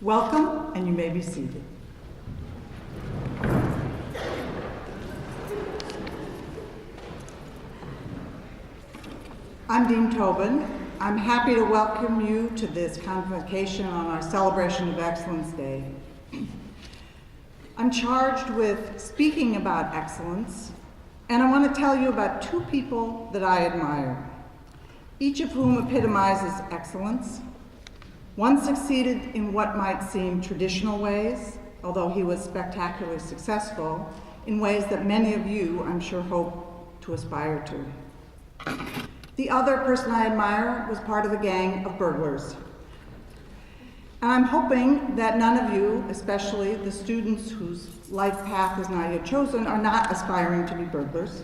Welcome, and you may be seated. I'm Dean Tobin. I'm happy to welcome you to this convocation on our Celebration of Excellence Day. I'm charged with speaking about excellence, and I want to tell you about two people that I admire, each of whom epitomizes excellence. One succeeded in what might seem traditional ways, although he was spectacularly successful in ways that many of you, I'm sure, hope to aspire to. The other person I admire was part of a gang of burglars. And I'm hoping that none of you, especially the students whose life path is not yet chosen, are not aspiring to be burglars.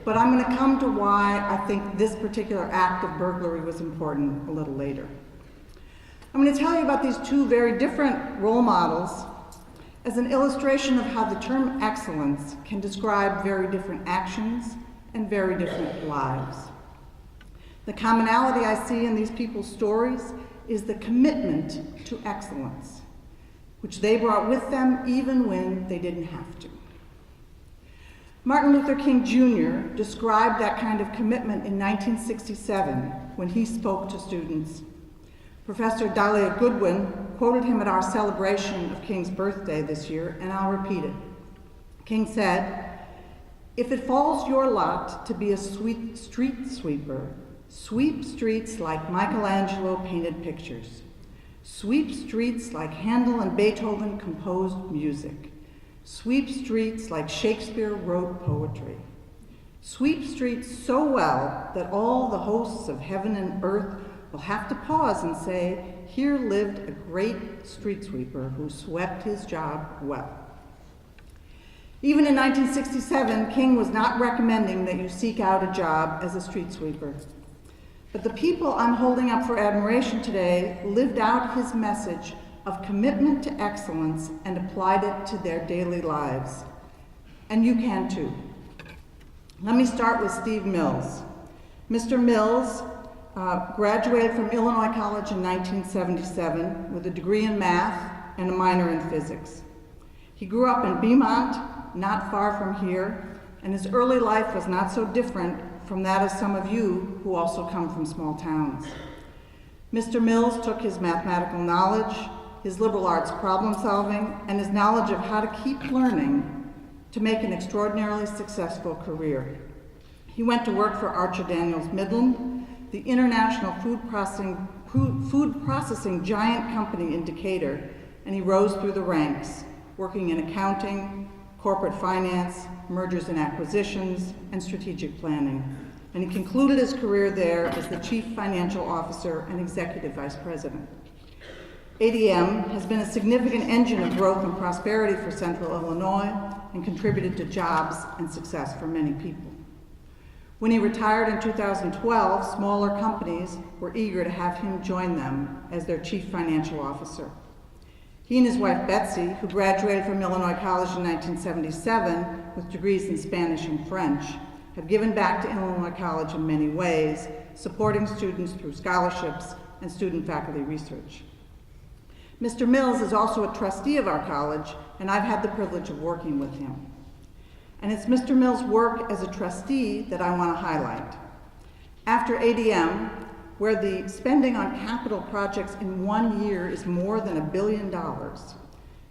But I'm going to come to why I think this particular act of burglary was important a little later. I'm going to tell you about these two very different role models as an illustration of how the term excellence can describe very different actions and very different lives. The commonality I see in these people's stories is the commitment to excellence, which they brought with them even when they didn't have to. Martin Luther King Jr. described that kind of commitment in 1967 when he spoke to students. Professor Dahlia Goodwin quoted him at our celebration of King's birthday this year, and I'll repeat it. King said, "If it falls your lot to be a street sweeper, sweep streets like Michelangelo painted pictures. Sweep streets like Handel and Beethoven composed music. Sweep streets like Shakespeare wrote poetry. Sweep streets so well that all the hosts of heaven and earth will have to pause and say, here lived a great street sweeper who swept his job well." Even in 1967, King was not recommending that you seek out a job as a street sweeper. But the people I'm holding up for admiration today lived out his message of commitment to excellence and applied it to their daily lives. And you can too. Let me start with Steve Mills. Mr. Mills graduated from Illinois College in 1977 with a degree in math and a minor in physics. He grew up in Beaumont, not far from here, and his early life was not so different from that of some of you who also come from small towns. Mr. Mills took his mathematical knowledge, his liberal arts problem solving, and his knowledge of how to keep learning to make an extraordinarily successful career. He went to work for Archer Daniels Midland, the international food processing giant company in Decatur, and he rose through the ranks, working in accounting, corporate finance, mergers and acquisitions, and strategic planning. And he concluded his career there as the chief financial officer and executive vice president. ADM has been a significant engine of growth and prosperity for Central Illinois and contributed to jobs and success for many people. When he retired in 2012, smaller companies were eager to have him join them as their chief financial officer. He and his wife Betsy, who graduated from Illinois College in 1977 with degrees in Spanish and French, have given back to Illinois College in many ways, supporting students through scholarships and student-faculty research. Mr. Mills is also a trustee of our college, and I've had the privilege of working with him. And it's Mr. Mills' work as a trustee that I want to highlight. After ADM, where the spending on capital projects in 1 year is more than $1 billion,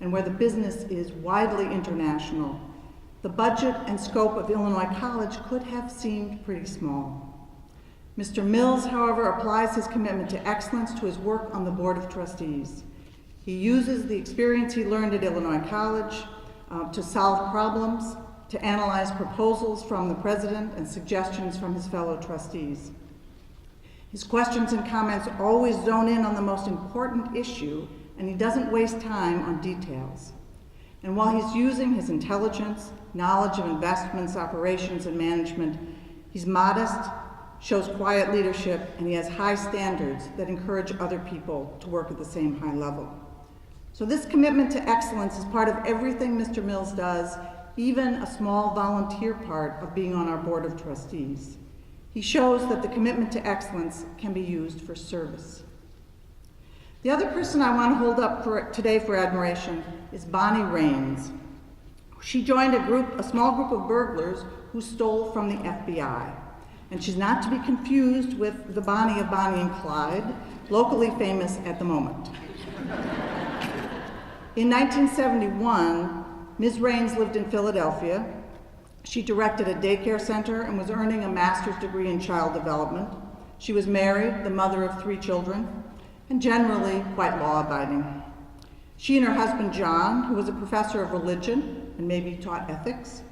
and where the business is widely international, the budget and scope of Illinois College could have seemed pretty small. Mr. Mills, however, applies his commitment to excellence to his work on the Board of Trustees. He uses the experience he learned at Illinois College to solve problems, to analyze proposals from the president and suggestions from his fellow trustees. His questions and comments always zone in on the most important issue, and he doesn't waste time on details. And while he's using his intelligence, knowledge of investments, operations, and management, he's modest, shows quiet leadership, and he has high standards that encourage other people to work at the same high level. So this commitment to excellence is part of everything Mr. Mills does, even a small volunteer part of being on our Board of Trustees. He shows that the commitment to excellence can be used for service. The other person I want to hold up today for admiration is Bonnie Raines. She joined a small group of burglars who stole from the FBI. And she's not to be confused with the Bonnie of Bonnie and Clyde, locally famous at the moment. In 1971, Ms. Raines lived in Philadelphia. She directed a daycare center and was earning a master's degree in child development. She was married, the mother of 3 children, and generally quite law-abiding. She and her husband, John, who was a professor of religion and maybe taught ethics,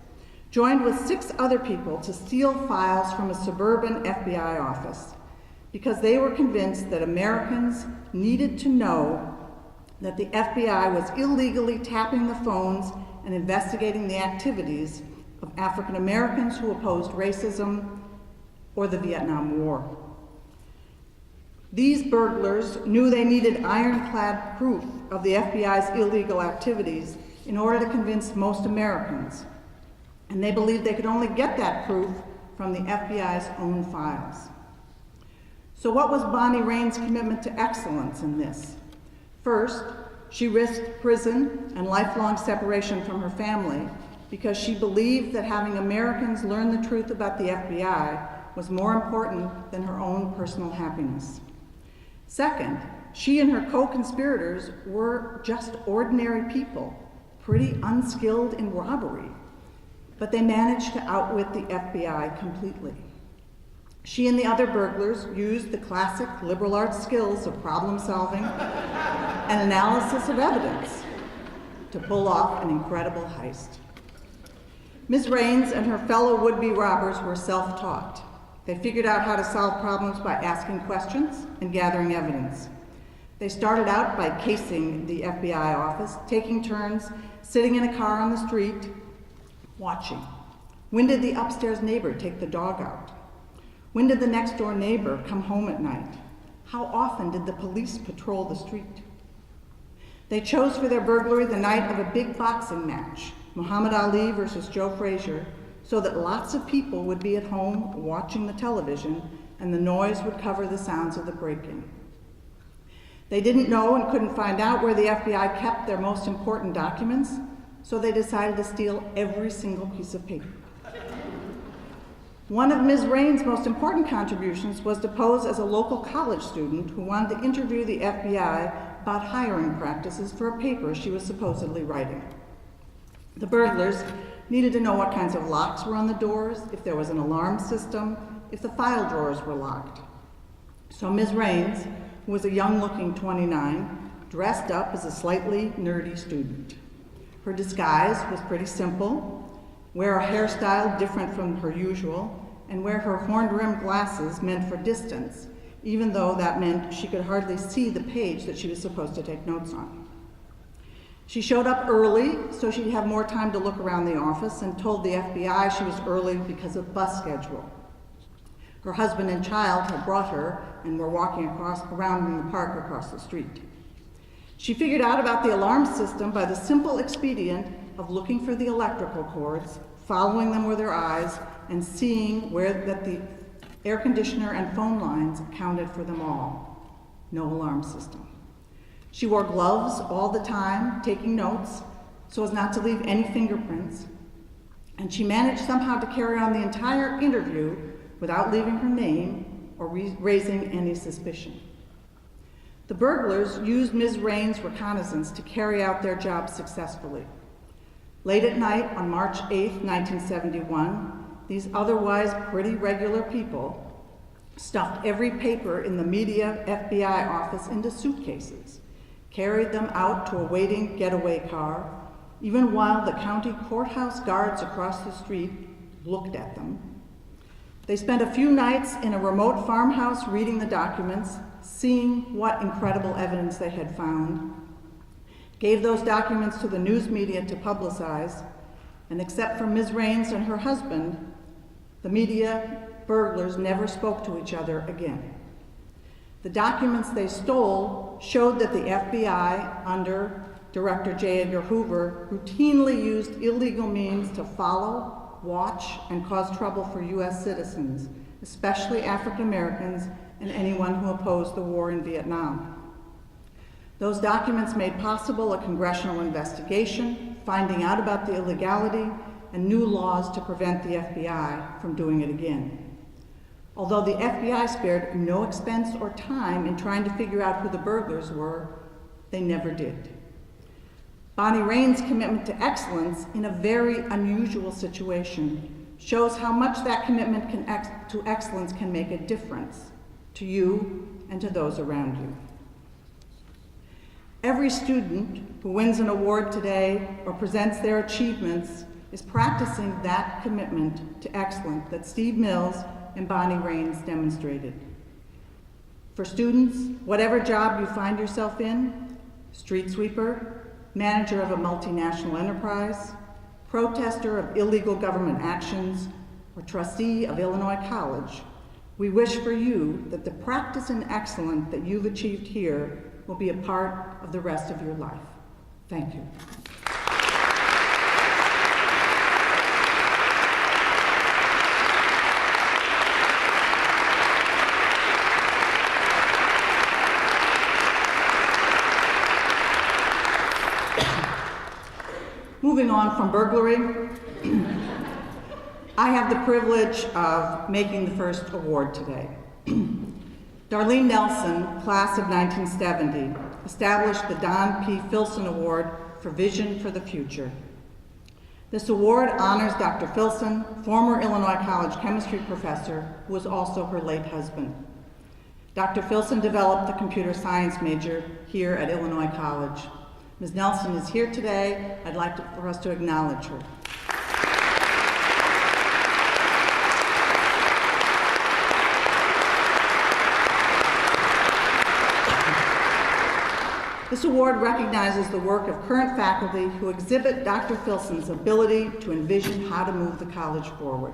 joined with 6 other people to steal files from a suburban FBI office because they were convinced that Americans needed to know that the FBI was illegally tapping the phones and investigating the activities of African Americans who opposed racism or the Vietnam War. These burglars knew they needed ironclad proof of the FBI's illegal activities in order to convince most Americans, and they believed they could only get that proof from the FBI's own files. So what was Bonnie Raines' commitment to excellence in this? First, she risked prison and lifelong separation from her family because she believed that having Americans learn the truth about the FBI was more important than her own personal happiness. Second, she and her co-conspirators were just ordinary people, pretty unskilled in robbery, but they managed to outwit the FBI completely. She and the other burglars used the classic liberal arts skills of problem solving and analysis of evidence to pull off an incredible heist. Ms. Raines and her fellow would-be robbers were self-taught. They figured out how to solve problems by asking questions and gathering evidence. They started out by casing the FBI office, taking turns sitting in a car on the street, watching. When did the upstairs neighbor take the dog out? When did the next door neighbor come home at night? How often did the police patrol the street? They chose for their burglary the night of a big boxing match, Muhammad Ali versus Joe Frazier, so that lots of people would be at home watching the television and the noise would cover the sounds of the break-in. They didn't know and couldn't find out where the FBI kept their most important documents, so they decided to steal every single piece of paper. One of Ms. Raines' most important contributions was to pose as a local college student who wanted to interview the FBI about hiring practices for a paper she was supposedly writing. The burglars needed to know what kinds of locks were on the doors, if there was an alarm system, if the file drawers were locked. So Ms. Raines, who was a young-looking 29, dressed up as a slightly nerdy student. Her disguise was pretty simple: wear a hairstyle different from her usual, and wear her horn-rimmed glasses meant for distance, even though that meant she could hardly see the page that she was supposed to take notes on. She showed up early so she'd have more time to look around the office and told the FBI she was early because of bus schedule. Her husband and child had brought her and were walking around in the park across the street. She figured out about the alarm system by the simple expedient of looking for the electrical cords, following them with her eyes, and seeing where that the air conditioner and phone lines accounted for them all. No alarm system. She wore gloves all the time, taking notes, so as not to leave any fingerprints, and she managed somehow to carry on the entire interview without leaving her name or raising any suspicion. The burglars used Ms. Raines' reconnaissance to carry out their job successfully. Late at night on March 8, 1971, these otherwise pretty regular people stuffed every paper in the media FBI office into suitcases, carried them out to a waiting getaway car, even while the county courthouse guards across the street looked at them. They spent a few nights in a remote farmhouse reading the documents, seeing what incredible evidence they had found, gave those documents to the news media to publicize, and except for Ms. Raines and her husband, the media burglars never spoke to each other again. The documents they stole showed that the FBI, under Director J. Edgar Hoover, routinely used illegal means to follow, watch, and cause trouble for U.S. citizens, especially African Americans and anyone who opposed the war in Vietnam. Those documents made possible a congressional investigation, finding out about the illegality, and new laws to prevent the FBI from doing it again. Although the FBI spared no expense or time in trying to figure out who the burglars were, they never did. Bonnie Rains's commitment to excellence in a very unusual situation shows how much that commitment to excellence can make a difference to you and to those around you. Every student who wins an award today or presents their achievements is practicing that commitment to excellence that Steve Mills and Bonnie Rains demonstrated. For students, whatever job you find yourself in, street sweeper, manager of a multinational enterprise, protester of illegal government actions, or trustee of Illinois College, we wish for you that the practice in excellence that you've achieved here will be a part of the rest of your life. Thank you. Moving on from burglary, I have the privilege of making the first award today. Darlene Nelson, class of 1970, established the Don P. Filson Award for Vision for the Future. This award honors Dr. Filson, former Illinois College chemistry professor, who was also her late husband. Dr. Filson developed the computer science major here at Illinois College. Ms. Nelson is here today. I'd like for us to acknowledge her. This award recognizes the work of current faculty who exhibit Dr. Filson's ability to envision how to move the college forward.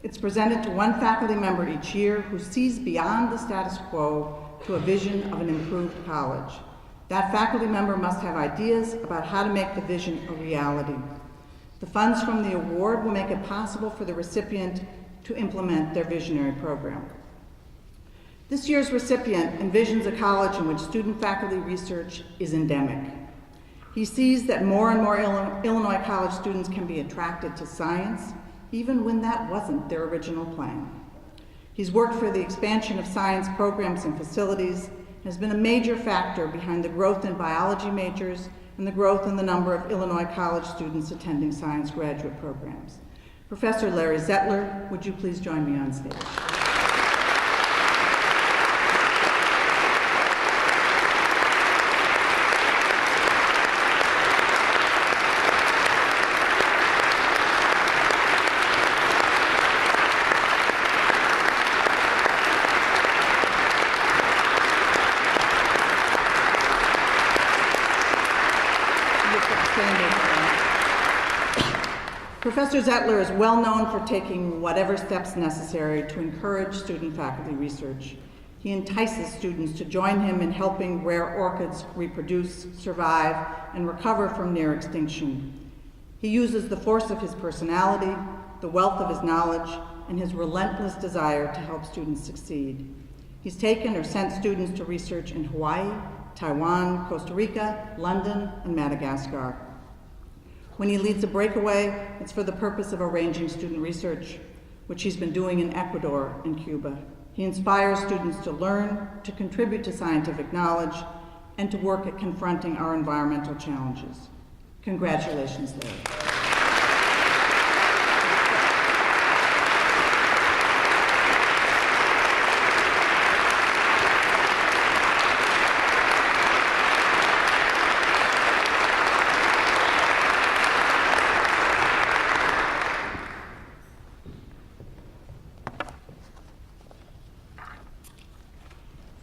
It's presented to one faculty member each year who sees beyond the status quo to a vision of an improved college. That faculty member must have ideas about how to make the vision a reality. The funds from the award will make it possible for the recipient to implement their visionary program. This year's recipient envisions a college in which student-faculty research is endemic. He sees that more and more Illinois college students can be attracted to science, even when that wasn't their original plan. He's worked for the expansion of science programs and facilities, and has been a major factor behind the growth in biology majors and the growth in the number of Illinois college students attending science graduate programs. Professor Larry Zettler, would you please join me on stage? Professor Zettler is well known for taking whatever steps necessary to encourage student-faculty research. He entices students to join him in helping rare orchids reproduce, survive, and recover from near extinction. He uses the force of his personality, the wealth of his knowledge, and his relentless desire to help students succeed. He's taken or sent students to research in Hawaii, Taiwan, Costa Rica, London, and Madagascar. When he leads a breakaway, it's for the purpose of arranging student research, which he's been doing in Ecuador and Cuba. He inspires students to learn, to contribute to scientific knowledge, and to work at confronting our environmental challenges. Congratulations, Larry.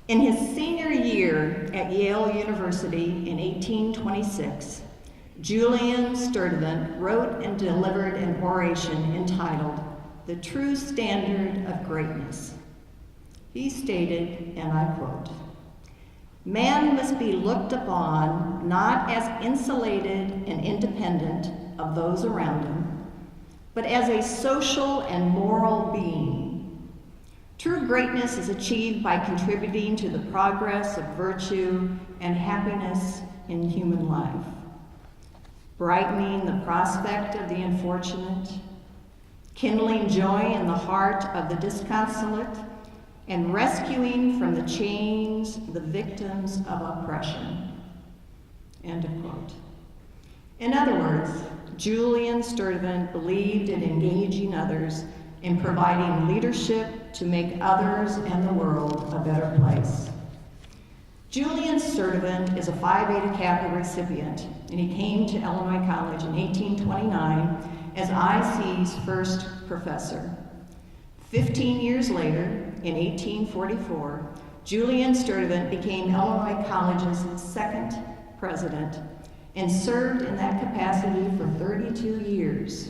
In his senior year at Yale University in 1826, Julian Sturdivant wrote and delivered an oration entitled, "The True Standard of Greatness." He stated, and I quote, "Man must be looked upon not as insulated and independent of those around him, but as a social and moral being. True greatness is achieved by contributing to the progress of virtue and happiness in human life, brightening the prospect of the unfortunate, kindling joy in the heart of the disconsolate, and rescuing from the chains the victims of oppression. End of quote. In other words, Julian Sturtevant believed in engaging others in providing leadership to make others and the world a better place. Julian Sturtevant is a Phi Beta Kappa recipient, and he came to Illinois College in 1829 as IC's first professor. 15 years later, in 1844, Julian Sturtevant became Illinois College's second president and served in that capacity for 32 years.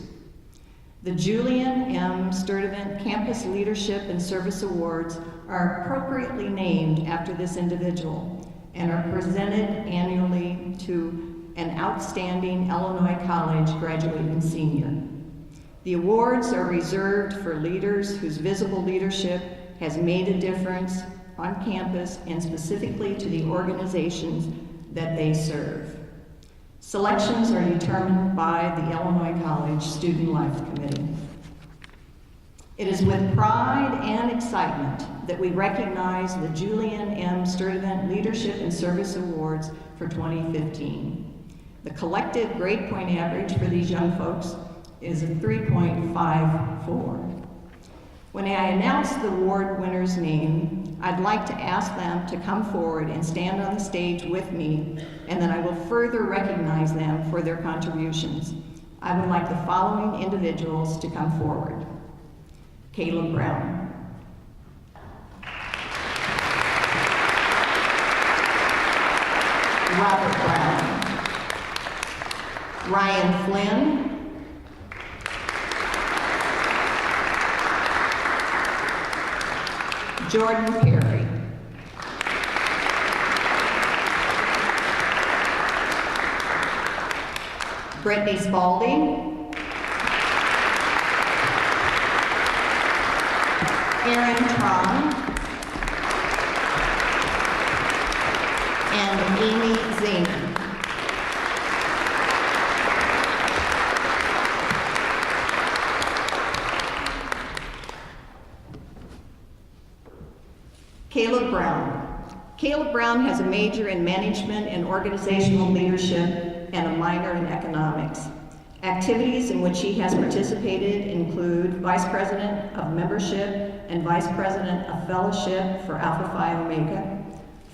The Julian M. Sturtevant Campus Leadership and Service Awards are appropriately named after this individual and are presented annually to an outstanding Illinois College graduating senior. The awards are reserved for leaders whose visible leadership has made a difference on campus and specifically to the organizations that they serve. Selections are determined by the Illinois College Student Life Committee. It is with pride and excitement that we recognize the Julian M. Sturtevant Leadership and Service Awards for 2015. The collective grade point average for these young folks is a 3.54. When I announce the award winner's name, I'd like to ask them to come forward and stand on the stage with me, and then I will further recognize them for their contributions. I would like the following individuals to come forward. Caleb Brown. Robert Brown. Ryan Flynn. Jordan Perry. Brittany Spalding. Aaron Tron. And Amy Zeman. Caleb Brown. Caleb Brown has a major in management and organizational leadership and a minor in economics. Activities in which he has participated include Vice President of Membership and Vice President of Fellowship for Alpha Phi Omega,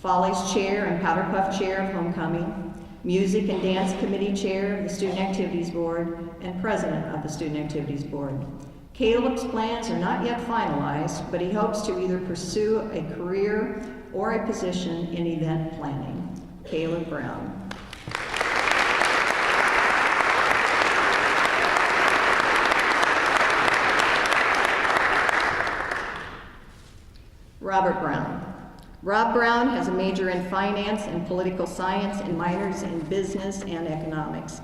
Follies Chair and Powder Puff Chair of Homecoming, Music and Dance Committee Chair of the Student Activities Board, and President of the Student Activities Board. Caleb's plans are not yet finalized, but he hopes to either pursue a career or a position in event planning. Caleb Brown. Robert Brown. Rob Brown has a major in finance and political science and minors in business and economics.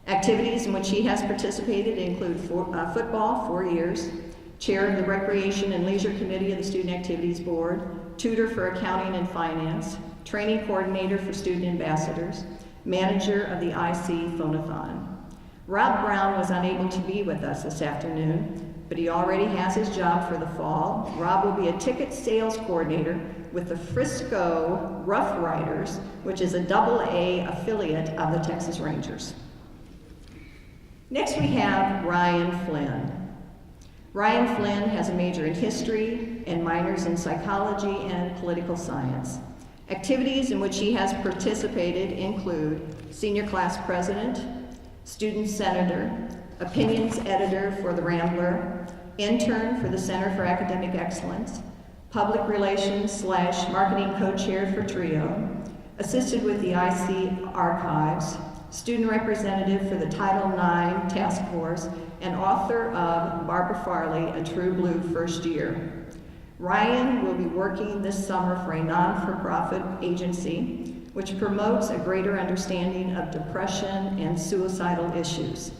Activities in which he has participated include football, 4 years, chair of the Recreation and Leisure Committee of the Student Activities Board, tutor for accounting and finance, training coordinator for student ambassadors, manager of the IC Phonathon. Rob Brown was unable to be with us this afternoon, but he already has his job for the fall. Rob will be a ticket sales coordinator with the Frisco Rough Riders, which is a AA affiliate of the Texas Rangers. Next we have Ryan Flynn. Ryan Flynn has a major in history and minors in psychology and political science. Activities in which he has participated include senior class president, student senator, opinions editor for The Rambler, intern for the Center for Academic Excellence, public relations / marketing co-chair for TRIO, assisted with the IC Archives, student representative for the Title IX Task Force, and author of Barbara Farley, A True Blue First Year. Ryan will be working this summer for a non-for-profit agency which promotes a greater understanding of depression and suicidal issues.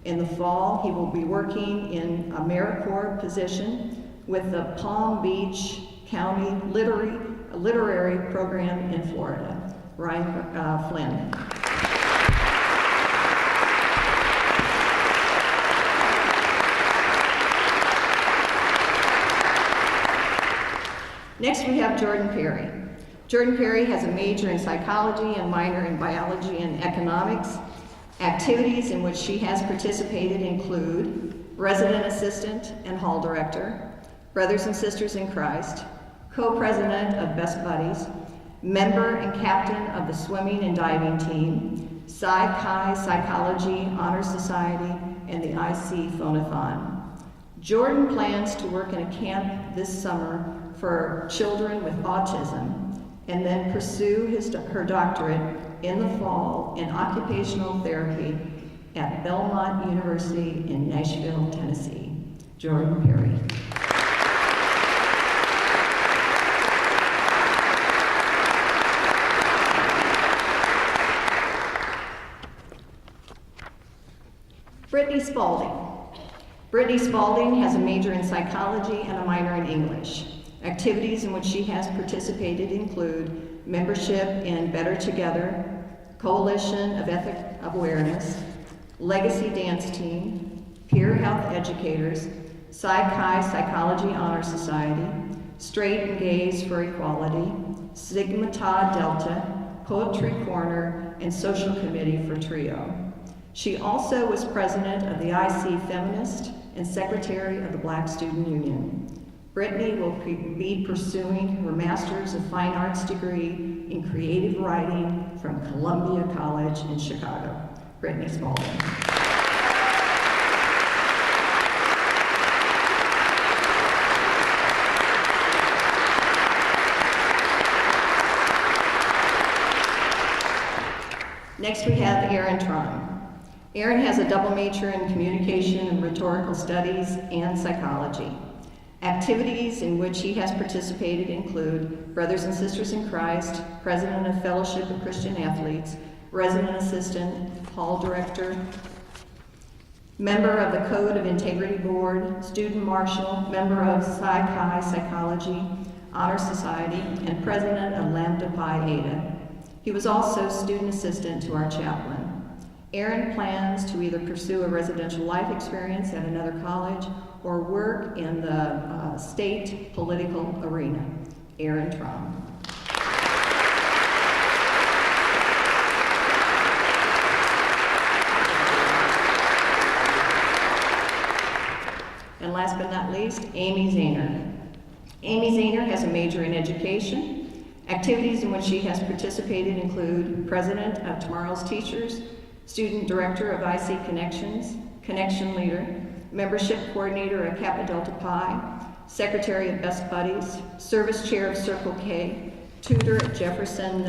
In the fall, he will be working in AmeriCorps position with the Palm Beach County Literary Program in Florida. Ryan Flynn. Next, we have Jordan Perry. Jordan Perry has a major in psychology and minor in biology and economics. Activities in which she has participated include resident assistant and hall director, Brothers and Sisters in Christ, co-president of Best Buddies, member and captain of the swimming and diving team, Psi Chi Psychology Honor Society, and the IC Phonathon. Jordan plans to work in a camp this summer for children with autism, and then pursue her doctorate in the fall in occupational therapy at Belmont University in Nashville, Tennessee. Jordan Perry. Brittany Spalding. Brittany Spalding has a major in psychology and a minor in English. Activities in which she has participated include membership in Better Together, Coalition of Ethic Awareness, Legacy Dance Team, Peer Health Educators, Psi Chi Psychology Honor Society, Straight and Gays for Equality, Sigma Tau Delta, Poetry Corner, and Social Committee for TRIO. She also was president of the IC Feminist and secretary of the Black Student Union. Brittany will be pursuing her Master's of Fine Arts degree in creative writing from Columbia College in Chicago. Brittany Spalding. Next we have Aaron Trum. Aaron has a double major in communication and rhetorical studies and psychology. Activities in which he has participated include Brothers and Sisters in Christ, president of Fellowship of Christian Athletes, resident assistant, hall director, member of the Code of Integrity Board, student marshal, member of Psi Chi Psychology Honor Society, and president of Lambda Pi Eta. He was also student assistant to our chaplain. Aaron plans to either pursue a residential life experience at another college or work in the state political arena. Aaron Trum. And last but not least, Amy Zahner. Amy Zahner has a major in education. Activities in which she has participated include president of Tomorrow's Teachers, student director of IC Connections, connection leader, membership coordinator at Kappa Delta Pi, secretary of Best Buddies, service chair of Circle K, tutor at Jefferson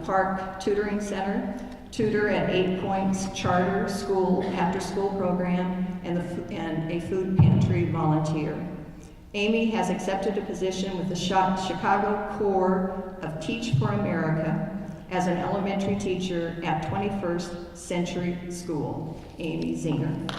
Park Tutoring Center, tutor at 8 Points Charter School after-school program, and a food pantry volunteer. Amy has accepted a position with the Chicago Corps of Teach for America as an elementary teacher at 21st Century School. Amy Zahner.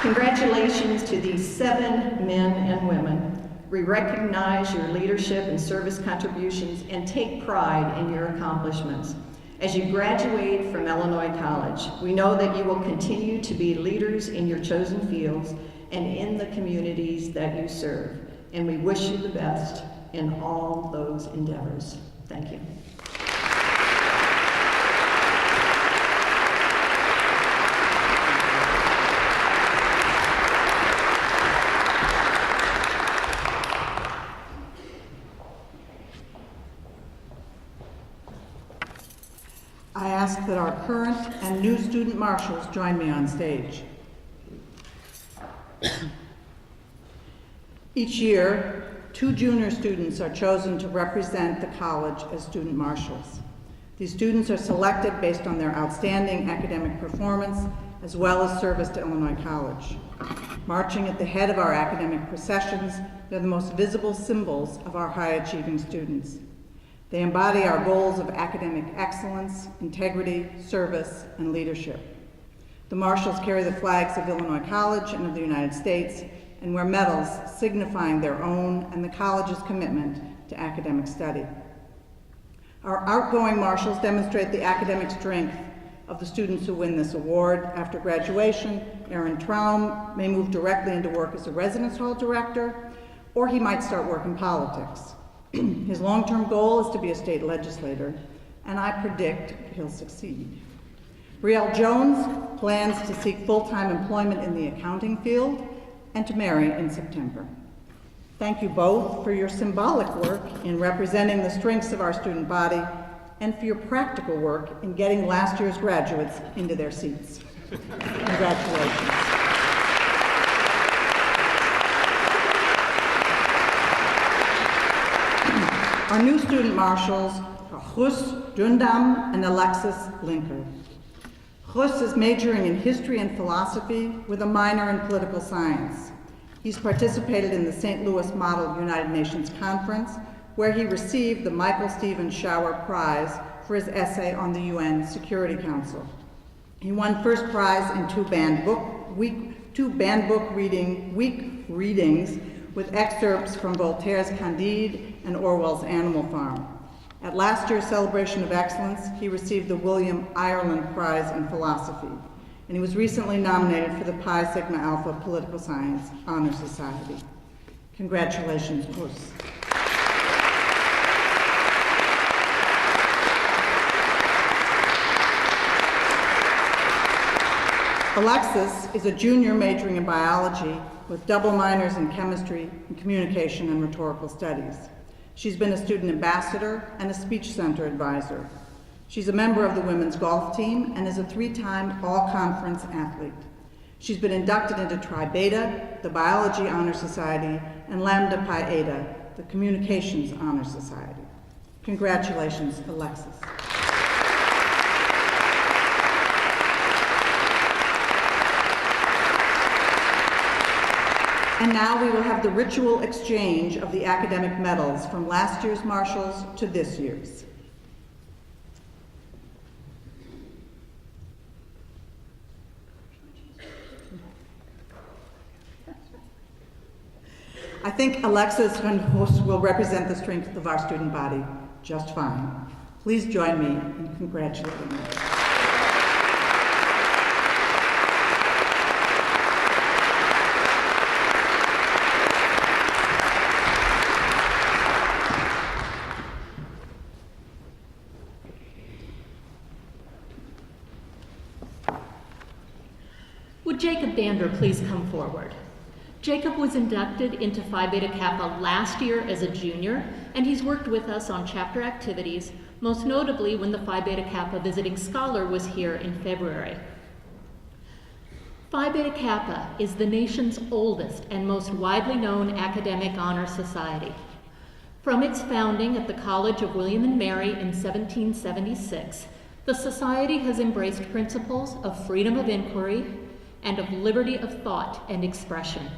Congratulations to these 7 men and women. We recognize your leadership and service contributions and take pride in your accomplishments. As you graduate from Illinois College, we know that you will continue to be leaders in your chosen fields and in the communities that you serve. And we wish you the best in all those endeavors. Thank you. I ask that our current and new student marshals join me on stage. Each year, 2 junior students are chosen to represent the college as student marshals. These students are selected based on their outstanding academic performance as well as service to Illinois College. Marching at the head of our academic processions, they're the most visible symbols of our high-achieving students. They embody our goals of academic excellence, integrity, service, and leadership. The Marshals carry the flags of Illinois College and of the United States and wear medals signifying their own and the college's commitment to academic study. Our outgoing Marshals demonstrate the academic strength of the students who win this award. After graduation, Aaron Traum may move directly into work as a residence hall director, or he might start work in politics. His long-term goal is to be a state legislator, and I predict he'll succeed. Brielle Jones plans to seek full-time employment in the accounting field and to marry in September. Thank you both for your symbolic work in representing the strengths of our student body and for your practical work in getting last year's graduates into their seats. Congratulations. Our new student marshals are Chus Dundam and Alexis Linker. Chus is majoring in history and philosophy with a minor in political science. He's participated in the St. Louis Model United Nations Conference, where he received the Michael Stephen Schauer Prize for his essay on the UN Security Council. He won first prize in two banned book week readings with excerpts from Voltaire's Candide and Orwell's Animal Farm. At last year's Celebration of Excellence, he received the William Ireland Prize in Philosophy, and he was recently nominated for the Pi Sigma Alpha Political Science Honor Society. Congratulations, Chus. Alexis is a junior majoring in biology with double minors in chemistry and communication and rhetorical studies. She's been a student ambassador and a speech center advisor. She's a member of the women's golf team and is a 3-time all-conference athlete. She's been inducted into Tri Beta, the Biology Honor Society, and Lambda Pi Eta, the Communications Honor Society. Congratulations, Alexis. And now we will have the ritual exchange of the academic medals from last year's Marshals to this year's. I think Alexis Van Hoos will represent the strength of our student body just fine. Please join me in congratulating her. Would Jacob Dander please come forward? Jacob was inducted into Phi Beta Kappa last year as a junior, and he's worked with us on chapter activities, most notably when the Phi Beta Kappa Visiting Scholar was here in February. Phi Beta Kappa is the nation's oldest and most widely known academic honor society. From its founding at the College of William and Mary in 1776, the society has embraced principles of freedom of inquiry and of liberty of thought and expression.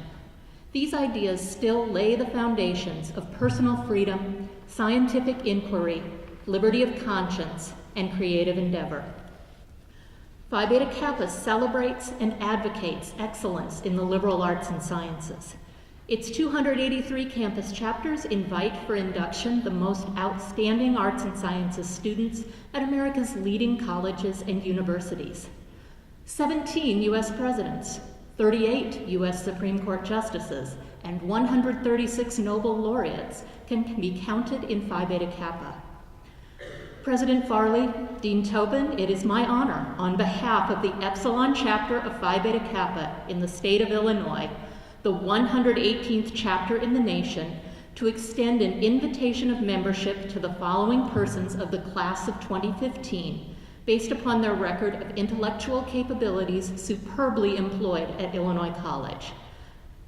These ideas still lay the foundations of personal freedom, scientific inquiry, liberty of conscience, and creative endeavor. Phi Beta Kappa celebrates and advocates excellence in the liberal arts and sciences. Its 283 campus chapters invite for induction the most outstanding arts and sciences students at America's leading colleges and universities. 17 U.S. presidents, 38 U.S. Supreme Court justices, and 136 Nobel laureates can be counted in Phi Beta Kappa. President Farley, Dean Tobin, it is my honor, on behalf of the Epsilon chapter of Phi Beta Kappa in the state of Illinois, the 118th chapter in the nation, to extend an invitation of membership to the following persons of the class of 2015, based upon their record of intellectual capabilities superbly employed at Illinois College.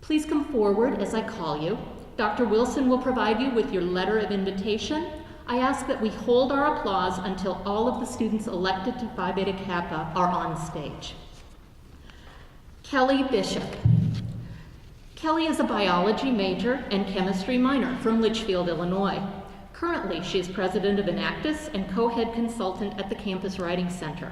Please come forward as I call you. Dr. Wilson will provide you with your letter of invitation. I ask that we hold our applause until all of the students elected to Phi Beta Kappa are on stage. Kelly Bishop. Kelly is a biology major and chemistry minor from Litchfield, Illinois. Currently, she is president of Enactus and co-head consultant at the Campus Writing Center.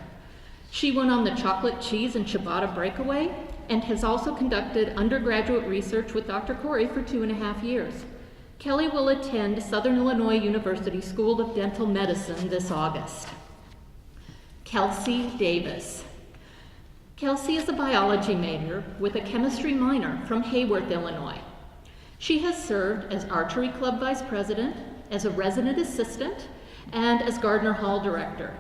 She went on the Chocolate Cheese and Ciabatta Breakaway and has also conducted undergraduate research with Dr. Corey for 2.5 years. Kelly will attend Southern Illinois University School of Dental Medicine this August. Kelsey Davis. Kelsey is a biology major with a chemistry minor from Hayworth, Illinois. She has served as Archery Club Vice President, as a resident assistant, and as Gardner Hall Director.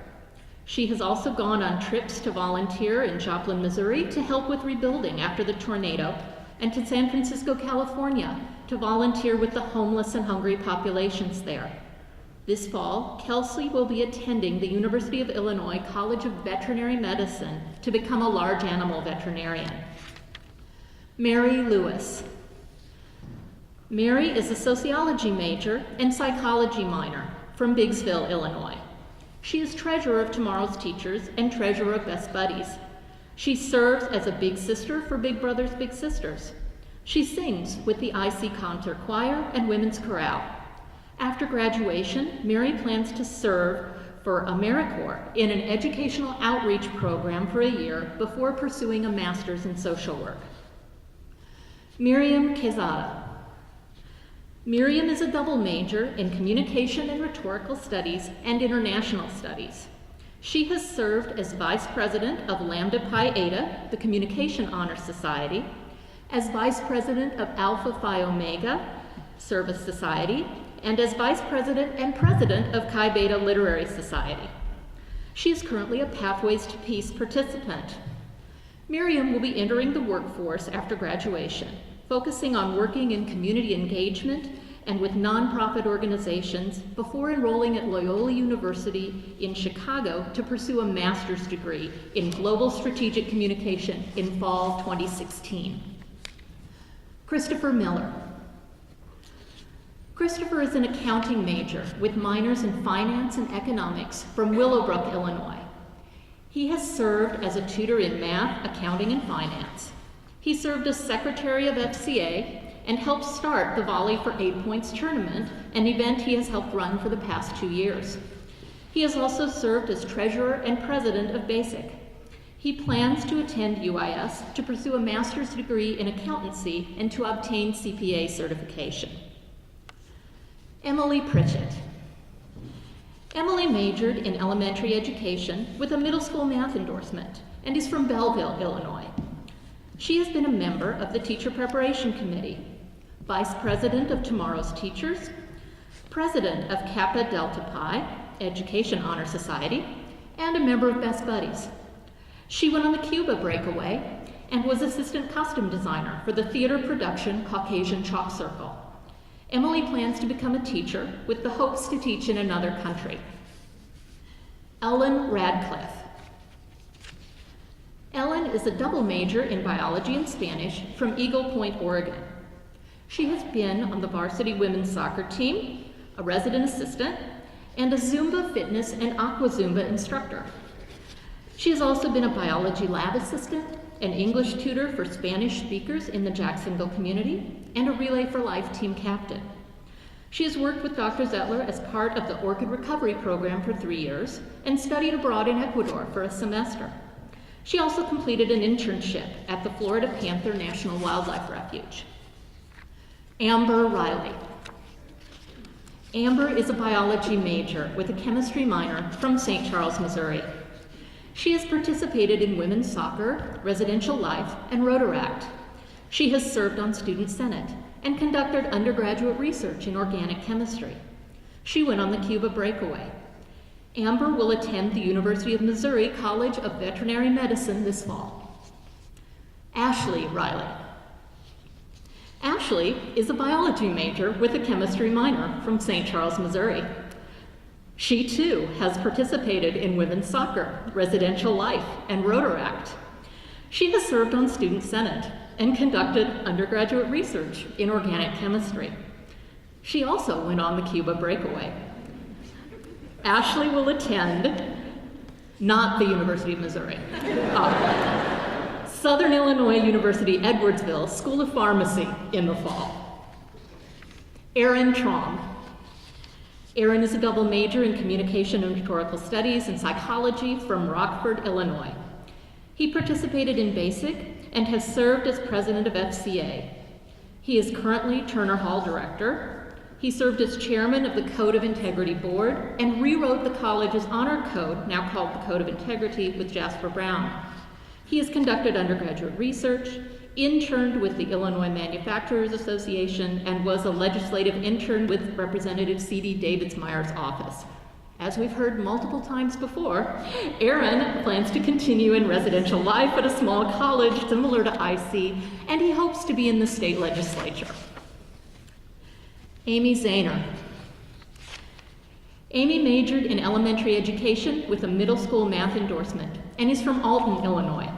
She has also gone on trips to volunteer in Joplin, Missouri to help with rebuilding after the tornado, and to San Francisco, California to volunteer with the homeless and hungry populations there. This fall, Kelsey will be attending the University of Illinois College of Veterinary Medicine to become a large animal veterinarian. Mary Lewis. Mary is a sociology major and psychology minor from Biggsville, Illinois. She is treasurer of Tomorrow's Teachers and treasurer of Best Buddies. She serves as a big sister for Big Brothers Big Sisters. She sings with the IC Concert Choir and Women's Chorale. After graduation, Mary plans to serve for AmeriCorps in an educational outreach program for a year before pursuing a master's in social work. Miriam Quezada. Miriam is a double major in Communication and Rhetorical Studies and International Studies. She has served as Vice President of Lambda Pi Eta, the Communication Honor Society, as Vice President of Alpha Phi Omega Service Society, and as Vice President and President of Chi Beta Literary Society. She is currently a Pathways to Peace participant. Miriam will be entering the workforce after graduation, focusing on working in community engagement and with nonprofit organizations before enrolling at Loyola University in Chicago to pursue a master's degree in global strategic communication in fall 2016. Christopher Miller. Christopher is an accounting major with minors in finance and economics from Willowbrook, Illinois. He has served as a tutor in math, accounting, and finance. He served as secretary of FCA and helped start the Volley for 8 Points tournament, an event he has helped run for the past 2 years. He has also served as treasurer and president of BASIC. He plans to attend UIS to pursue a master's degree in accountancy and to obtain CPA certification. Emily Pritchett. Emily majored in elementary education with a middle school math endorsement and is from Belleville, Illinois. She has been a member of the Teacher Preparation Committee, Vice President of Tomorrow's Teachers, President of Kappa Delta Pi Education Honor Society, and a member of Best Buddies. She went on the Cuba Breakaway and was assistant costume designer for the theater production Caucasian Chalk Circle. Emily plans to become a teacher with the hopes to teach in another country. Ellen Radcliffe. Ellen is a double major in biology and Spanish from Eagle Point, Oregon. She has been on the varsity women's soccer team, a resident assistant, and a Zumba fitness and Aqua Zumba instructor. She has also been a biology lab assistant, an English tutor for Spanish speakers in the Jacksonville community, and a Relay for Life team captain. She has worked with Dr. Zettler as part of the Orchid Recovery Program for 3 years and studied abroad in Ecuador for a semester. She also completed an internship at the Florida Panther National Wildlife Refuge. Amber Riley. Amber is a biology major with a chemistry minor from St. Charles, Missouri. She has participated in women's soccer, residential life, and Rotaract. She has served on Student Senate and conducted undergraduate research in organic chemistry. She went on the Cuba Breakaway. Amber will attend the University of Missouri College of Veterinary Medicine this fall. Ashley Riley. Ashley is a biology major with a chemistry minor from St. Charles, Missouri. She too has participated in women's soccer, residential life, and Rotaract. She has served on Student Senate and conducted undergraduate research in organic chemistry. She also went on the Cuba Breakaway. Ashley will attend, not the University of Missouri, Southern Illinois University Edwardsville School of Pharmacy in the fall. Erin Traum. Aaron is a double major in Communication and Rhetorical Studies and Psychology from Rockford, Illinois. He participated in BASIC and has served as president of FCA. He is currently Turner Hall Director. He served as chairman of the Code of Integrity Board and rewrote the college's honor code, now called the Code of Integrity, with Jasper Brown. He has conducted undergraduate research, interned with the Illinois Manufacturers Association, and was a legislative intern with Representative C.D. Davids-Meyer's office. As we've heard multiple times before, Aaron plans to continue in residential life at a small college similar to IC, and he hopes to be in the state legislature. Amy Zahner. Amy majored in elementary education with a middle school math endorsement and is from Alton, Illinois.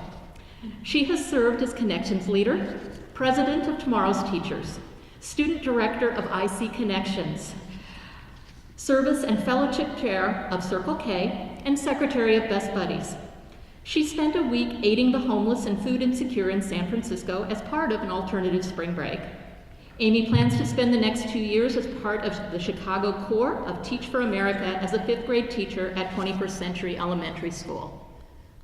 She has served as Connections Leader, President of Tomorrow's Teachers, Student Director of IC Connections, Service and Fellowship Chair of Circle K, and Secretary of Best Buddies. She spent a week aiding the homeless and food insecure in San Francisco as part of an alternative spring break. Amy plans to spend the next 2 years as part of the Chicago core of Teach for America as a 5th grade teacher at 21st Century Elementary School.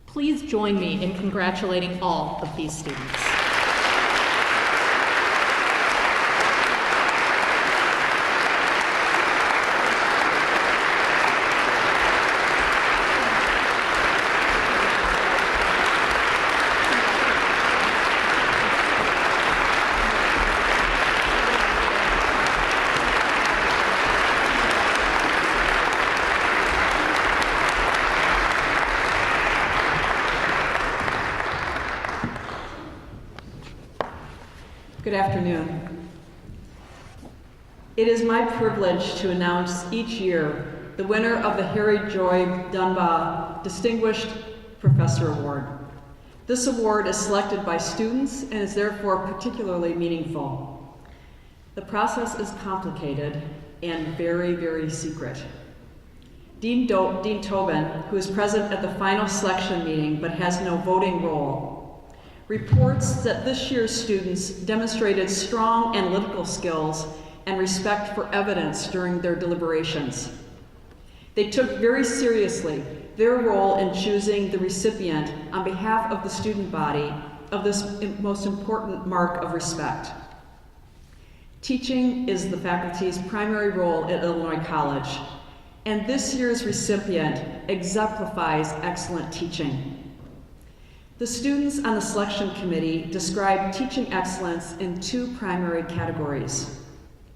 Please join me in congratulating all of these students. Good afternoon. It is my privilege to announce each year the winner of the Harry Joy Dunbar Distinguished Professor Award. This award is selected by students and is therefore particularly meaningful. The process is complicated and very, very secret. Dean Tobin, who is present at the final selection meeting but has no voting role, reports that this year's students demonstrated strong analytical skills and respect for evidence during their deliberations. They took very seriously their role in choosing the recipient on behalf of the student body of this most important mark of respect. Teaching is the faculty's primary role at Illinois College, and this year's recipient exemplifies excellent teaching. The students on the selection committee described teaching excellence in 2 primary categories.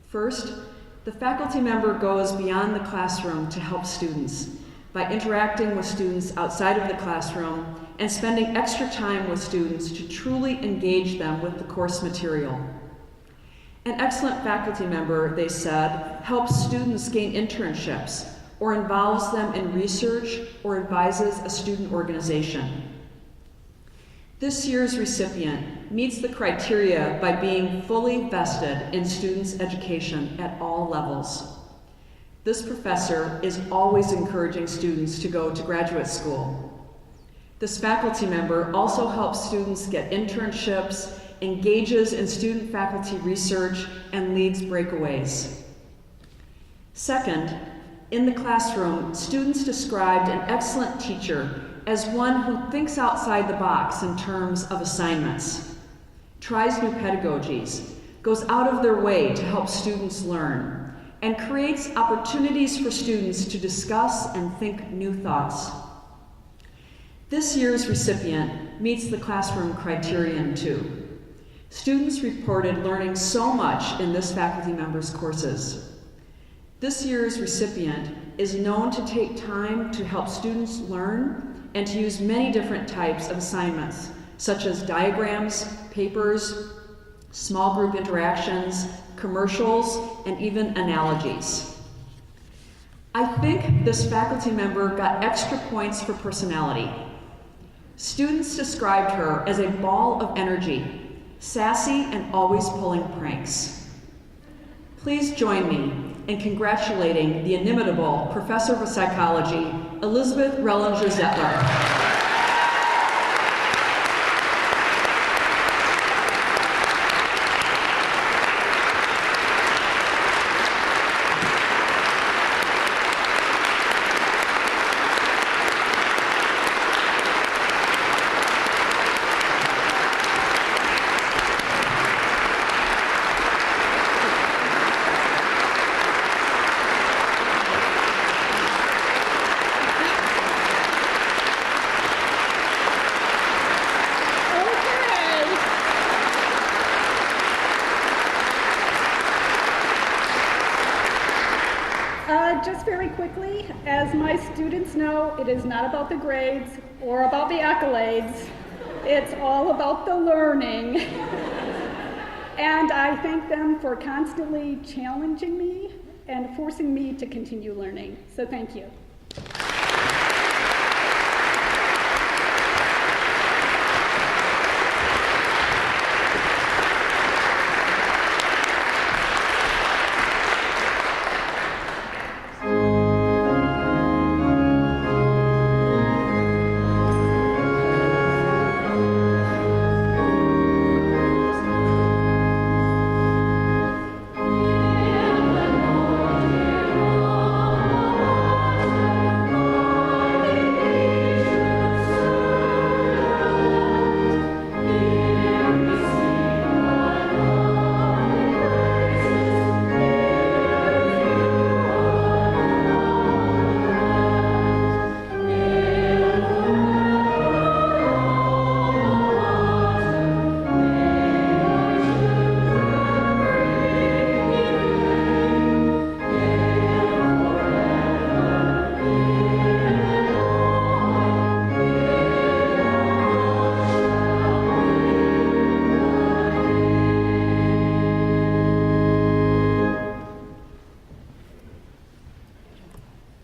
First, the faculty member goes beyond the classroom to help students by interacting with students outside of the classroom and spending extra time with students to truly engage them with the course material. An excellent faculty member, they said, helps students gain internships or involves them in research or advises a student organization. This year's recipient meets the criteria by being fully vested in students' education at all levels. This professor is always encouraging students to go to graduate school. This faculty member also helps students get internships, engages in student-faculty research, and leads breakaways. Second, in the classroom, students described an excellent teacher as one who thinks outside the box in terms of assignments, tries new pedagogies, goes out of their way to help students learn, and creates opportunities for students to discuss and think new thoughts. This year's recipient meets the classroom criterion too. Students reported learning so much in this faculty member's courses. This year's recipient is known to take time to help students learn and to use many different types of assignments, such as diagrams, papers, small group interactions, commercials, and even analogies. I think this faculty member got extra points for personality. Students described her as a ball of energy, sassy and always pulling pranks. Please join me in congratulating the inimitable Professor of Psychology, Elizabeth Rellinger-Zettler. my students know it is not about the grades or about the accolades. It's all about the learning. And I thank them for constantly challenging me and forcing me to continue learning. So thank you.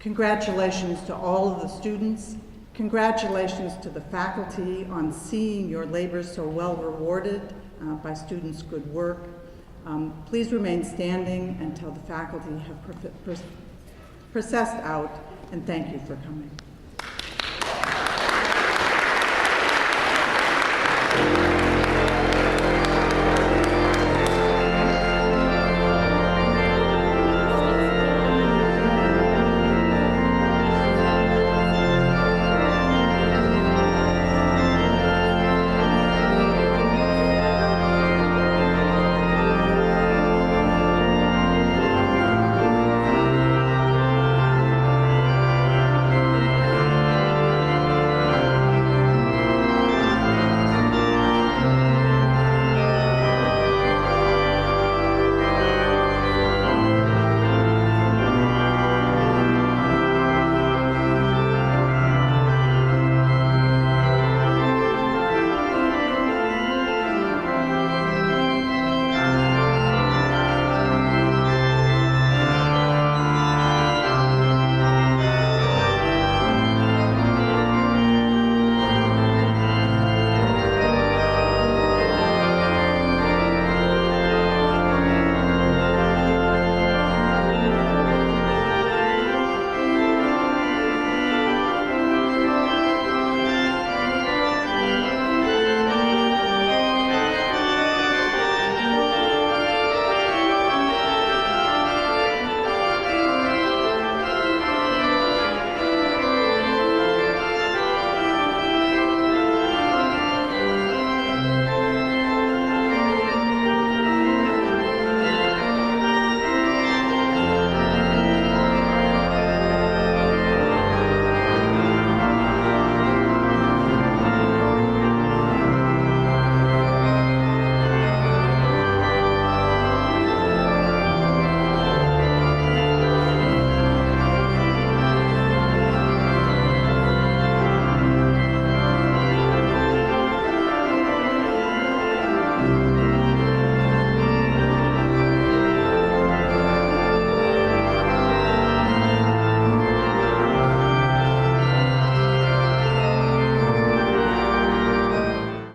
Congratulations to all of the students. Congratulations to the faculty on seeing your labor so well rewarded by students' good work. Please remain standing until the faculty have processed out, and thank you for coming.